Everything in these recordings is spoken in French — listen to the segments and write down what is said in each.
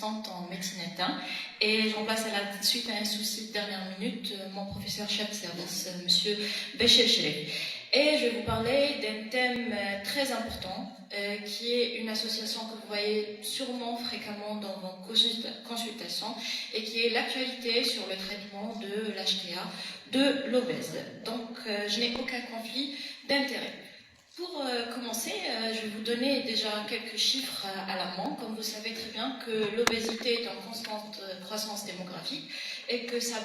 assistante en médecine interne et je remplace suite à un souci de dernière minute mon professeur chef de service, monsieur Béchel Chelek. Et je vais vous parler d'un thème très important qui est une association que vous voyez sûrement fréquemment dans vos consultations et qui est l'actualité sur le traitement de l'HTA de l'obèse. Donc je n'ai aucun conflit d'intérêt. Pour commencer, je vais vous donner déjà quelques chiffres alarmants. Comme vous savez très bien que l'obésité est en constante croissance démographique et que sa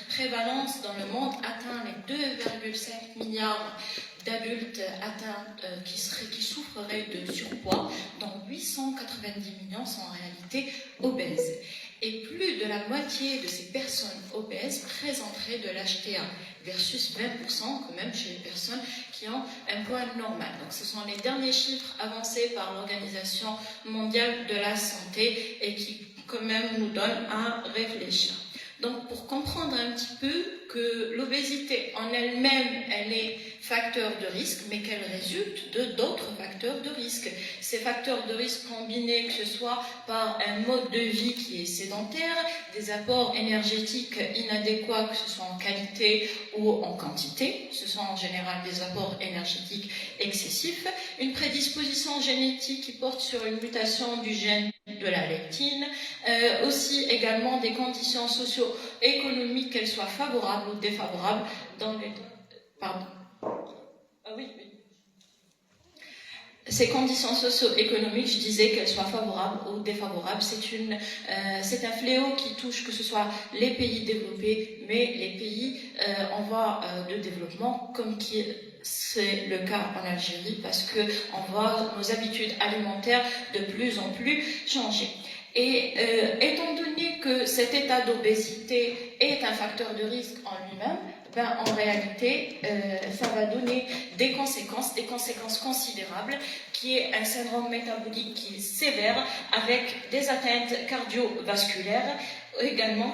prévalence dans le monde atteint les 2,5 milliards d'adultes atteints qui souffriraient de surpoids, dont 890 millions sont en réalité obèses. Et plus de la moitié de ces personnes obèses présenteraient de l'HTA, versus 20% quand même chez les personnes qui ont un poids normal. Donc ce sont les derniers chiffres avancés par l'Organisation mondiale de la santé et qui quand même nous donnent à réfléchir. Donc pour comprendre un petit peu que l'obésité en elle-même, elle est facteur de risque, mais qu'elle résulte de d'autres facteurs de risque. Ces facteurs de risque combinés, que ce soit par un mode de vie qui est sédentaire, des apports énergétiques inadéquats, que ce soit en qualité ou en quantité, ce sont en général des apports énergétiques excessifs, une prédisposition génétique qui porte sur une mutation du gène de la leptine, aussi également des conditions socio-économiques, qu'elles soient favorables ou défavorables dans les... Pardon. Oui. Ces conditions socio-économiques, je disais qu'elles soient favorables ou défavorables, c'est un fléau qui touche que ce soit les pays développés, mais les pays en voie de développement, comme c'est le cas en Algérie, parce qu'on voit nos habitudes alimentaires de plus en plus changer. Et étant donné que cet état d'obésité est un facteur de risque en lui-même, en réalité, ça va donner des conséquences considérables, qui est un syndrome métabolique qui est sévère, avec des atteintes cardiovasculaires, également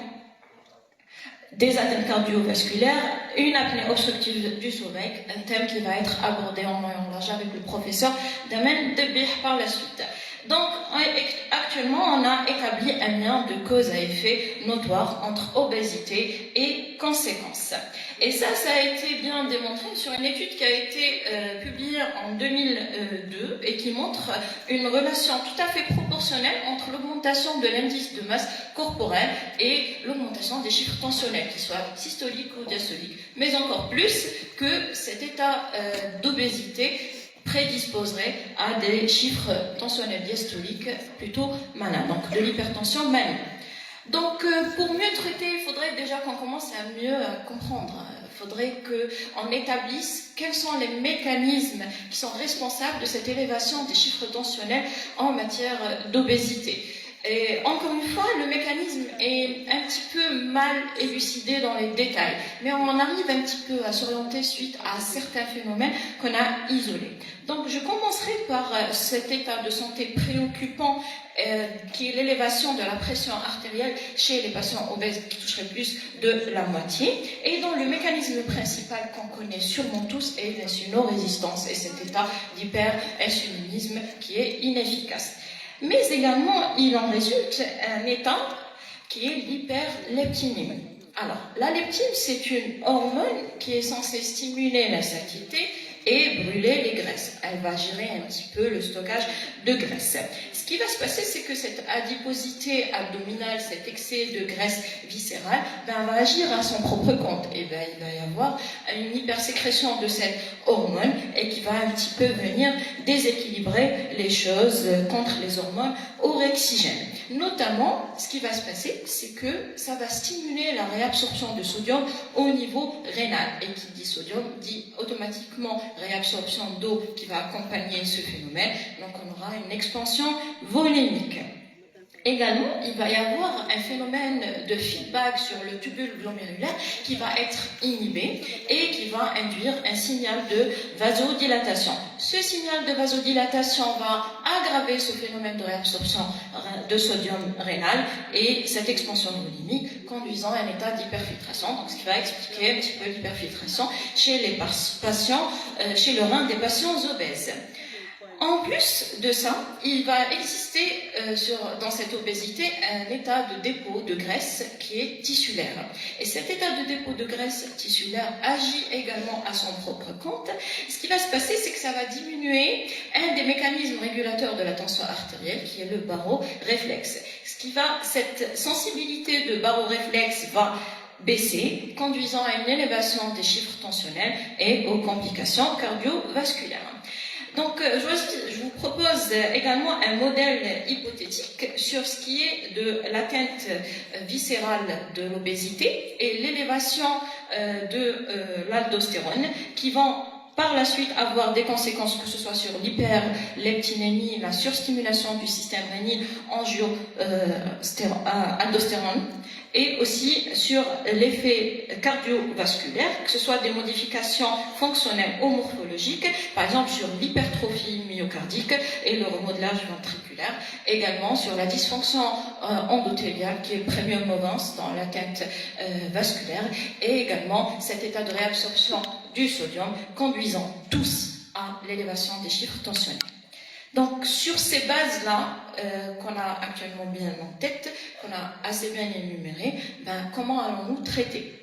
des atteintes cardiovasculaires, une apnée obstructive du sommeil, un thème qui va être abordé en long et en large avec le professeur Damen Debih par la suite. Donc, actuellement, on a établi un lien de cause à effet notoire entre obésité et conséquences. Et ça a été bien démontré sur une étude qui a été publiée en 2002 et qui montre une relation tout à fait proportionnelle entre l'augmentation de l'indice de masse corporelle et l'augmentation des chiffres tensionnels, qu'ils soient systoliques ou diastoliques. Mais encore plus que cet état d'obésité prédisposerait à des chiffres tensionnels diastoliques plutôt malins, donc de l'hypertension maligne. Donc pour mieux traiter, il faudrait déjà qu'on commence à mieux comprendre. Il faudrait qu'on établisse quels sont les mécanismes qui sont responsables de cette élévation des chiffres tensionnels en matière d'obésité. Et encore une fois, le mécanisme est un petit peu mal élucidé dans les détails, mais on arrive un petit peu à s'orienter suite à certains phénomènes qu'on a isolés. Donc je commencerai par cet état de santé préoccupant qui est l'élévation de la pression artérielle chez les patients obèses qui toucherait plus de la moitié. Et dont le mécanisme principal qu'on connaît sûrement tous est l'insulino-résistance et cet état d'hyperinsulinisme qui est inefficace. Mais également, il en résulte un état qui est l'hyperleptinémie. Alors, la leptine, c'est une hormone qui est censée stimuler la satiété et brûler les graisses. Elle va gérer un petit peu le stockage de graisse. Ce qui va se passer, c'est que cette adiposité abdominale, cet excès de graisse viscérale, va agir à son propre compte. Et il va y avoir une hypersécrétion de cette hormone et qui va un petit peu venir déséquilibrer les choses contre les hormones orexigènes. Notamment, ce qui va se passer, c'est que ça va stimuler la réabsorption de sodium au niveau rénal. Et qui dit sodium dit automatiquement réabsorption d'eau qui va accompagner ce phénomène. Donc on aura une expansion volumique. Également, il va y avoir un phénomène de feedback sur le tubule glomérulaire qui va être inhibé et qui va induire un signal de vasodilatation. Ce signal de vasodilatation va aggraver ce phénomène de réabsorption de sodium rénal et cette expansion volimique conduisant à un état d'hyperfiltration. Donc, ce qui va expliquer un petit peu l'hyperfiltration chez les patients, chez le rein des patients obèses. En plus de ça, il va exister dans cette obésité un état de dépôt de graisse qui est tissulaire. Et cet état de dépôt de graisse tissulaire agit également à son propre compte. Ce qui va se passer, c'est que ça va diminuer un des mécanismes régulateurs de la tension artérielle, qui est le baroréflexe. Cette sensibilité de baroréflexe va baisser, conduisant à une élévation des chiffres tensionnels et aux complications cardiovasculaires. Donc, je vous propose également un modèle hypothétique sur ce qui est de l'atteinte viscérale de l'obésité et l'élévation de l'aldostérone qui vont par la suite avoir des conséquences, que ce soit sur l'hyperleptinémie, la surstimulation du système rénine, aldostérone, et aussi sur l'effet cardiovasculaire, que ce soit des modifications fonctionnelles ou morphologiques, par exemple sur l'hypertrophie myocardique et le remodelage ventriculaire, également sur la dysfonction endothéliale qui est premium movens dans l'atteinte vasculaire, et également cet état de réabsorption du sodium conduisant tous à l'élévation des chiffres tensionnels. Donc, sur ces bases-là, qu'on a actuellement bien en tête, qu'on a assez bien énumérées, comment allons-nous traiter?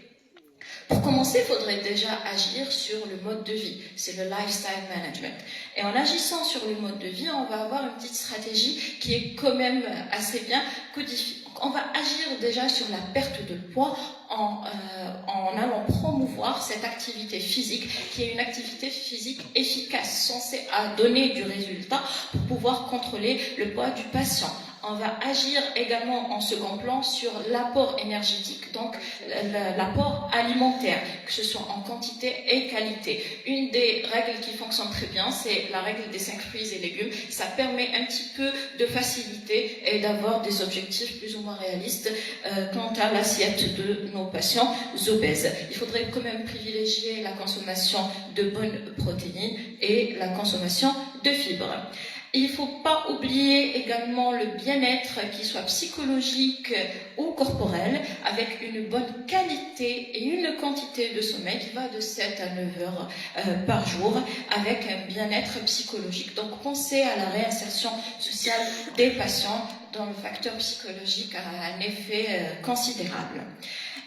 Pour commencer, il faudrait déjà agir sur le mode de vie, c'est le lifestyle management. Et en agissant sur le mode de vie, on va avoir une petite stratégie qui est quand même assez bien codifiée. On va agir déjà sur la perte de poids en allant promouvoir cette activité physique qui est une activité physique efficace, censée donner du résultat pour pouvoir contrôler le poids du patient. On va agir également en second plan sur l'apport énergétique, donc l'apport alimentaire, que ce soit en quantité et qualité. Une des règles qui fonctionne très bien, c'est la règle des 5 fruits et légumes. Ça permet un petit peu de facilité et d'avoir des objectifs plus ou moins réalistes quant à l'assiette de nos patients obèses. Il faudrait quand même privilégier la consommation de bonnes protéines et la consommation de fibres. Il ne faut pas oublier également le bien-être, qu'il soit psychologique ou corporel, avec une bonne qualité et une quantité de sommeil qui va de 7 à 9 heures par jour, avec un bien-être psychologique. Donc pensez à la réinsertion sociale des patients dont le facteur psychologique a un effet considérable.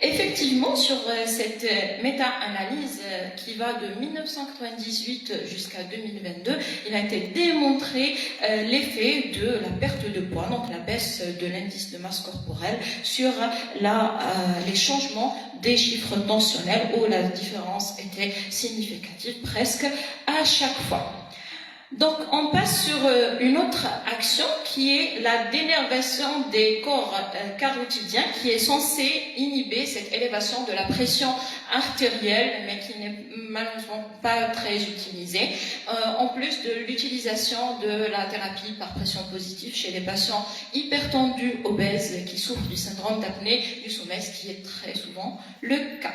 Effectivement, sur cette méta-analyse qui va de 1998 jusqu'à 2022, il a été démontré l'effet de la perte de poids, donc la baisse de l'indice de masse corporelle, sur les changements des chiffres tensionnels où la différence était significative presque à chaque fois. Donc, on passe sur une autre action qui est la dénervation des corps carotidiens qui est censée inhiber cette élévation de la pression artérielle, mais qui n'est malheureusement pas très utilisée, en plus de l'utilisation de la thérapie par pression positive chez les patients hypertendus obèses qui souffrent du syndrome d'apnée du sommeil, ce qui est très souvent le cas.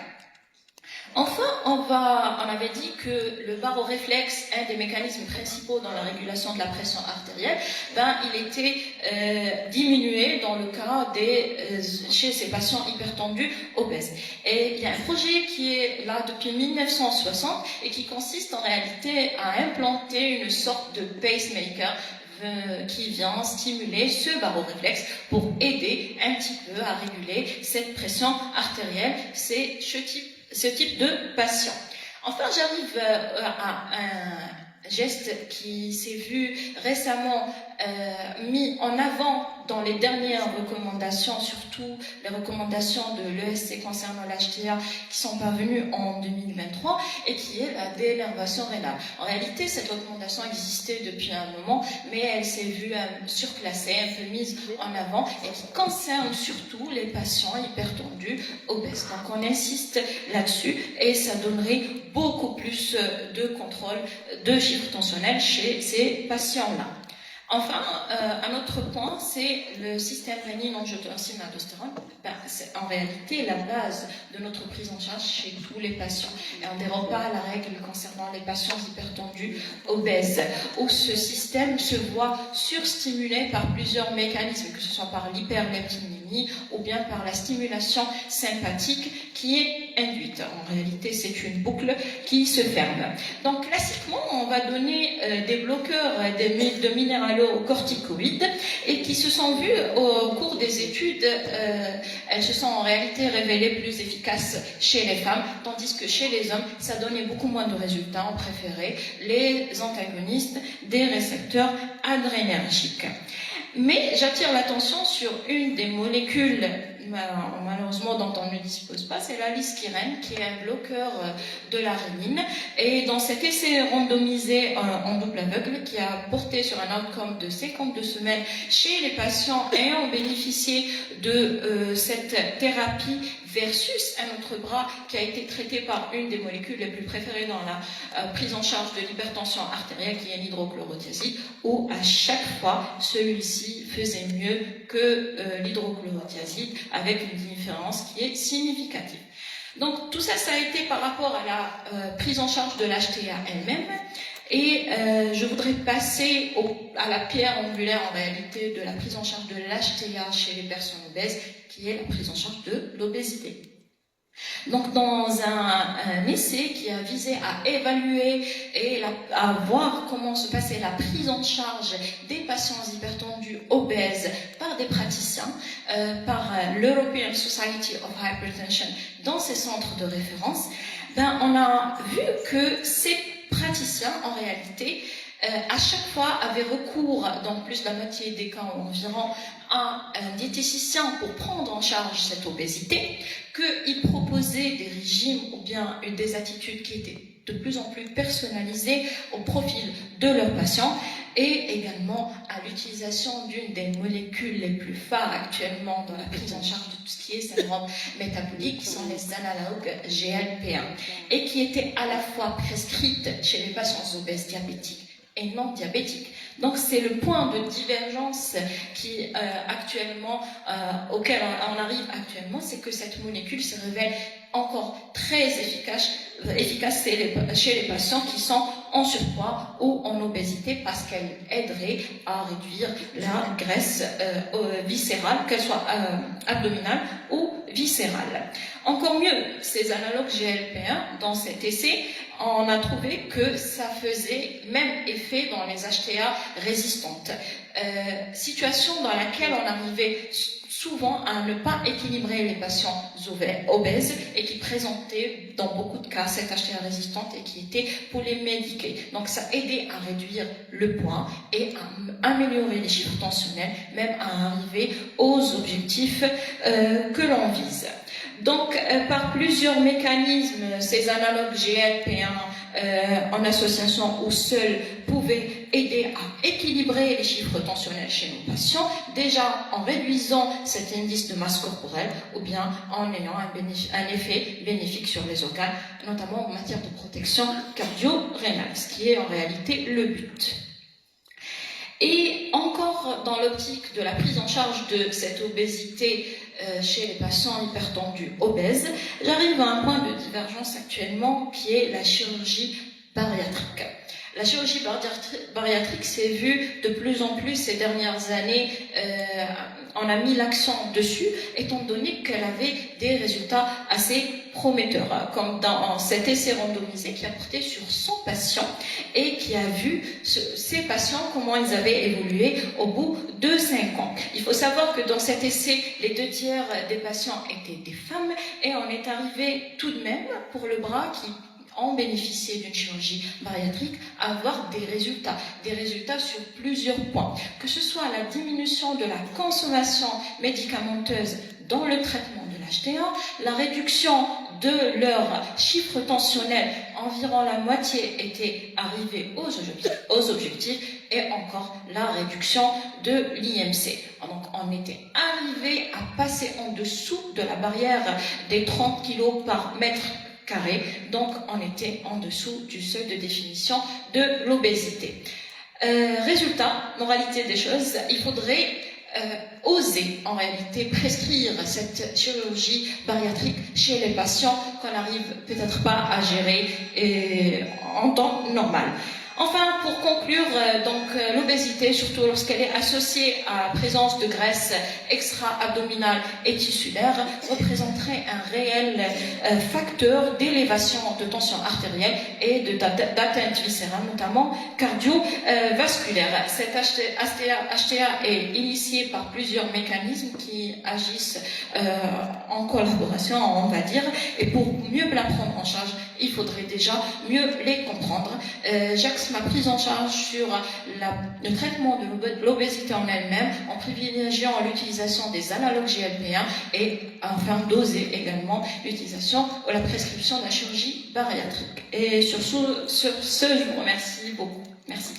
Enfin, on avait dit que le baroréflexe, un des mécanismes principaux dans la régulation de la pression artérielle, il était diminué dans le cas chez ces patients hypertendus obèses. Et il y a un projet qui est là depuis 1960 et qui consiste en réalité à implanter une sorte de pacemaker qui vient stimuler ce baroréflexe pour aider un petit peu à réguler cette pression artérielle. C'est ce type de patient. Enfin, j'arrive à un geste qui s'est vu récemment mis en avant dans les dernières recommandations, surtout les recommandations de l'ESC concernant l'HTA qui sont parvenues en 2023 et qui est la dénervation rénale. En réalité, cette recommandation existait depuis un moment, mais elle s'est vue surclassée, un peu mise en avant et qui concerne surtout les patients hypertendus obèses. Donc on insiste là-dessus et ça donnerait beaucoup plus de contrôle de chiffres tensionnels chez ces patients-là. Enfin, un autre point, c'est le système rénine-angiotensin-aldostérone. C'est en réalité la base de notre prise en charge chez tous les patients. Et on ne déroge pas à la règle concernant les patients hypertendus obèses, où ce système se voit surstimulé par plusieurs mécanismes, que ce soit par l'hyperleptinémie ou bien par la stimulation sympathique qui est induite. En réalité, c'est une boucle qui se ferme. Donc, classiquement, on va donner des bloqueurs de minéralocorticoïdes et qui se sont vus au cours des études, elles se sont en réalité révélées plus efficaces chez les femmes, tandis que chez les hommes, ça donnait beaucoup moins de résultats. On préférait les antagonistes des récepteurs adrénergiques. Mais j'attire l'attention sur une des molécules malheureusement dont on ne dispose pas, c'est la liskirène, qui est un bloqueur de la rénine. Et dans cet essai randomisé en double aveugle, qui a porté sur un outcome de 52 semaines chez les patients ayant bénéficié de cette thérapie versus un autre bras qui a été traité par une des molécules les plus préférées dans la prise en charge de l'hypertension artérielle, qui est l'hydrochlorothiazide, où à chaque fois, celui-ci faisait mieux que l'hydrochlorothiazide, avec une différence qui est significative. Donc tout ça, ça a été par rapport à la prise en charge de l'HTA elle-même. Et je voudrais passer à la pierre angulaire en réalité de la prise en charge de l'HTA chez les personnes obèses, qui est la prise en charge de l'obésité. Donc dans un essai qui a visé à évaluer et à voir comment se passait la prise en charge des patients hypertendus obèses par des praticiens, par l'European Society of Hypertension dans ses centres de référence, on a vu que ces praticiens, en réalité, à chaque fois avaient recours, dans plus de la moitié des cas environ, à un diététicien pour prendre en charge cette obésité, qu'ils proposaient des régimes ou bien des attitudes qui étaient de plus en plus personnalisées au profil de leurs patients, et également à l'utilisation d'une des molécules les plus phares actuellement dans la prise en charge de tout ce qui est syndrome métabolique, qui sont les analogues GLP-1, et qui étaient à la fois prescrites chez les patients obèses diabétiques et non diabétiques. Donc c'est le point de divergence qui actuellement, auquel on arrive actuellement, c'est que cette molécule se révèle encore très efficace chez les patients qui sont en surpoids ou en obésité, parce qu'elle aiderait à réduire la graisse viscérale, qu'elle soit abdominale ou viscérale. Encore mieux, ces analogues GLP-1, dans cet essai, on a trouvé que ça faisait même effet dans les HTA résistantes. Situation dans laquelle on arrivait souvent à ne pas équilibrer les patients obèses et qui présentaient dans beaucoup de cas cette HTA résistante et qui étaient polymédiqués. Donc ça aidait à réduire le poids et à améliorer les chiffres tensionnels, même à arriver aux objectifs que l'on vise. Donc, par plusieurs mécanismes, ces analogues GLP-1 en association ou seuls pouvaient aider à équilibrer les chiffres tensionnels chez nos patients, déjà en réduisant cet indice de masse corporelle ou bien en ayant un effet bénéfique sur les organes, notamment en matière de protection cardio-rénale, ce qui est en réalité le but. Et encore dans l'optique de la prise en charge de cette obésité chez les patients hypertendus obèses, j'arrive à un point de divergence actuellement qui est la chirurgie bariatrique. La chirurgie bariatrique s'est vue de plus en plus ces dernières années, on a mis l'accent dessus, étant donné qu'elle avait des résultats assez prometteurs, comme dans cet essai randomisé qui a porté sur 100 patients et qui a vu ces patients, comment ils avaient évolué au bout de 5 ans. Il faut savoir que dans cet essai, les 2/3 des patients étaient des femmes, et on est arrivé tout de même, pour le bras qui ont bénéficié d'une chirurgie bariatrique, à avoir des résultats sur plusieurs points. Que ce soit la diminution de la consommation médicamenteuse dans le traitement de l'HTA, la réduction de leur chiffre tensionnel, environ la moitié était arrivée aux objectifs, et encore la réduction de l'IMC. Donc on était arrivé à passer en dessous de la barrière des 30 kg par mètre carré, donc on était en dessous du seuil de définition de l'obésité. Résultat, moralité des choses, il faudrait oser en réalité prescrire cette chirurgie bariatrique chez les patients qu'on n'arrive peut-être pas à gérer en temps normal. Enfin, pour conclure, l'obésité, surtout lorsqu'elle est associée à la présence de graisse extra-abdominale et tissulaire, représenterait un réel facteur d'élévation de tension artérielle et d'atteinte viscérale, notamment cardiovasculaire. Cette HTA est initiée par plusieurs mécanismes qui agissent en collaboration, on va dire, et pour mieux la prendre en charge, il faudrait déjà mieux les comprendre. J'axe ma prise en charge sur le traitement de l'obésité en elle-même en privilégiant l'utilisation des analogues GLP-1 et enfin doser également l'utilisation ou la prescription de la chirurgie bariatrique. Et sur ce, je vous remercie beaucoup. Merci.